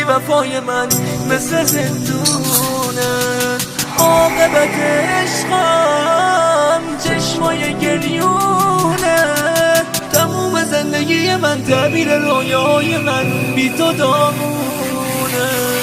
وفای من مثل زندونه. عاقبت عشقم چشمای گریونه، تموم زندگی من تعبیر رویاهای من بی تو داغونه.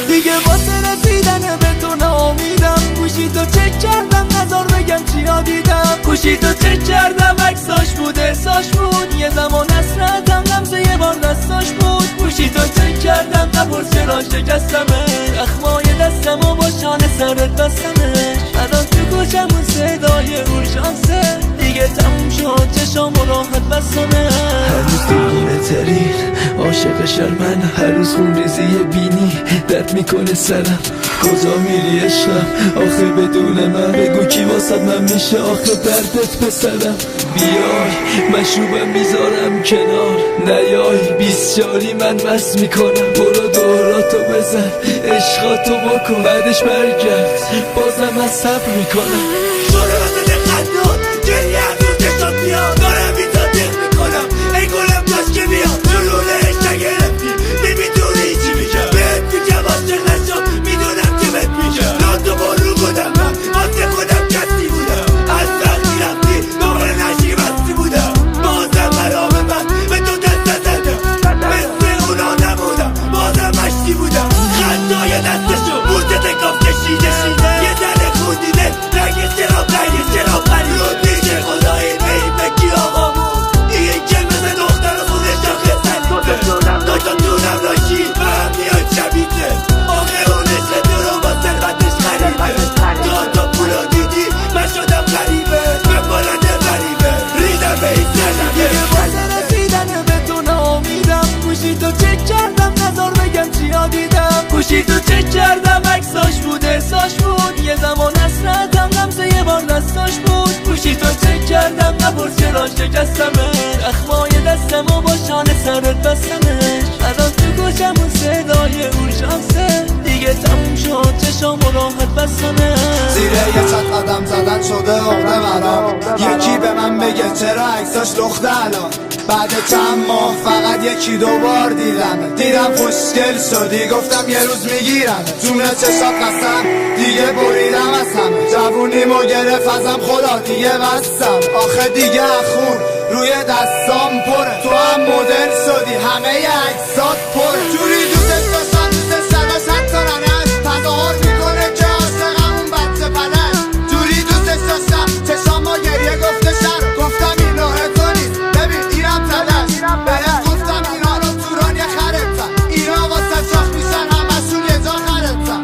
دیگه واسه رسیدن به تو ناامیدم، گوشی تو چک کردم نظر بگم چیا دیدم. گوشی تو چک کردم عکساش بود احساش بود، یه زمان حسرتم لمسه یه بار دستاش بود. گوشی تو چک کردم نپرس چرا شکستمه، اخمای دستمو با شانه سرت بستمش. الان تو کوچم اون صدای اورژانسه، دیگه تموم شد چشامو راحت بستمه. هر روز دیوونه ترین عاشق شرمن، هر روز خون ریزی بینی درد میکنه سرم. کجا میری عشقم آخه بدون من؟ بگو کی واسد من میشه آخه دردت پسرم. بیای مشروبم میذارم کنار، نیای 20 جاری من مست میکنم. برو دوراتو بزن عشقاتو بکن، بعدش برگرد بازم از صبر میکنم. شده واسه خندون گریه هر روز دشتاد میاد، دارم بی تا دق میکنم ای گلم کاش که بیاد. جلولش نگرفتی نمیدونی چی میگم، بهت میگم عاشق نشو میدونم که بهت میگم. لاتو بارو بودم من واسه خودم کسی بودم، از وقتی رفتی دوباره نشی بستی بودم. بازم مرام من به تو دست نزدم، مثل اونا نبودم بازم مشتی بودم. خندای دستشو بوزه تکاف کشیده، یه ذره خون دیده رنگ چرا پریود میشه خدایی بکی آقامون. این که مثل دختر خودش آخه سلیته، داشتا دونم راشی و هم میاد شبیته. آخه اونش تو رو با ثروتش خریده، تا پولو دیدی من شدم غریبه، به بلند غریبه ریدم به این زنگه. واسه رسیدن به تو ناامیدم، گوشی تو چک کردم نظر بگم چیا دیدم. گوشی تو چک کردم عکساش بود احساش بود، یه زمان حسرتم لمسه یه بار دستاش بود. گوشی تو چک کردم نپرس چرا شکستمه، اخمای دستمو با شانه سرت بستمش. الان تو کوچم اون صدای اورژانسه، دیگه تموم شد چشامو راحت بستمش. زیر یه چت قدم زدن شده عقده مرام، یکی به من بگه چرا عکساش لخته الان. بعد چند ماه فقط یکی دو بار دیدم خوشگل شدی گفتم یه روز میگیرم. جون چشات قسم دیگه بریدم از همه، جوونیمو گرفت ازم خدا دیگه بستم. آخه دیگه خون روی دستام پره، تو هم مدل شدی همه عکسات پره. جوری دوستش داشتم دوستش نداشت حتی ننش، تظاهر میکنه که عاشقم اون بچه پلش. جوری دوستش داشتم چشامو گریه گفته شر، گفتم این راه تو نیست ببین اینم تلش. بهت گفتم اینا رو توران یه خربتن، اینا واسه چاخ میشن همشون یه جا خربتن.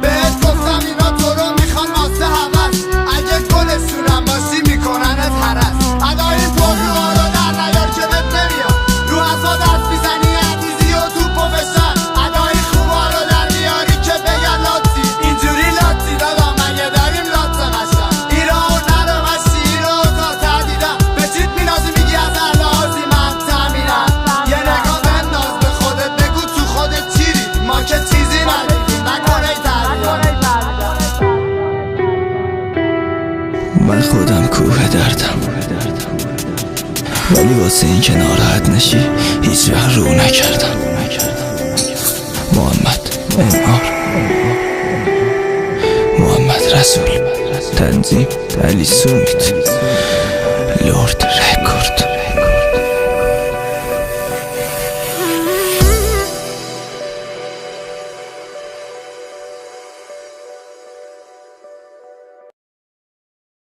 بهت گفتم اینا تو رو میخوان واسه هوس، اگه گلشونم باشی میکننت هرس. ادای پرروها رو در نیار که بهت نمیاد، رو ازا دست میزنی عزیزی و توپ و فشن. ادای خوبا رو در میاری که بگن لاتی، اینجوری لاتی دادم مگه داریم لات قشن. ایرا و نرو مشتی ایرا و تا تردیدم، به چیت مینازی میگی از الازی من تامینم. یه نگاه بنداز به خودت بگو تو خودت چیری، ما که چیزی ندیدیم نکنه تردیدم. من خودم کوه دردم، ولی واسه این که ناراحت نشی هیچ وقت رو نکردم. محمد انعار، محمد رسول، تنظیم علی سومیت.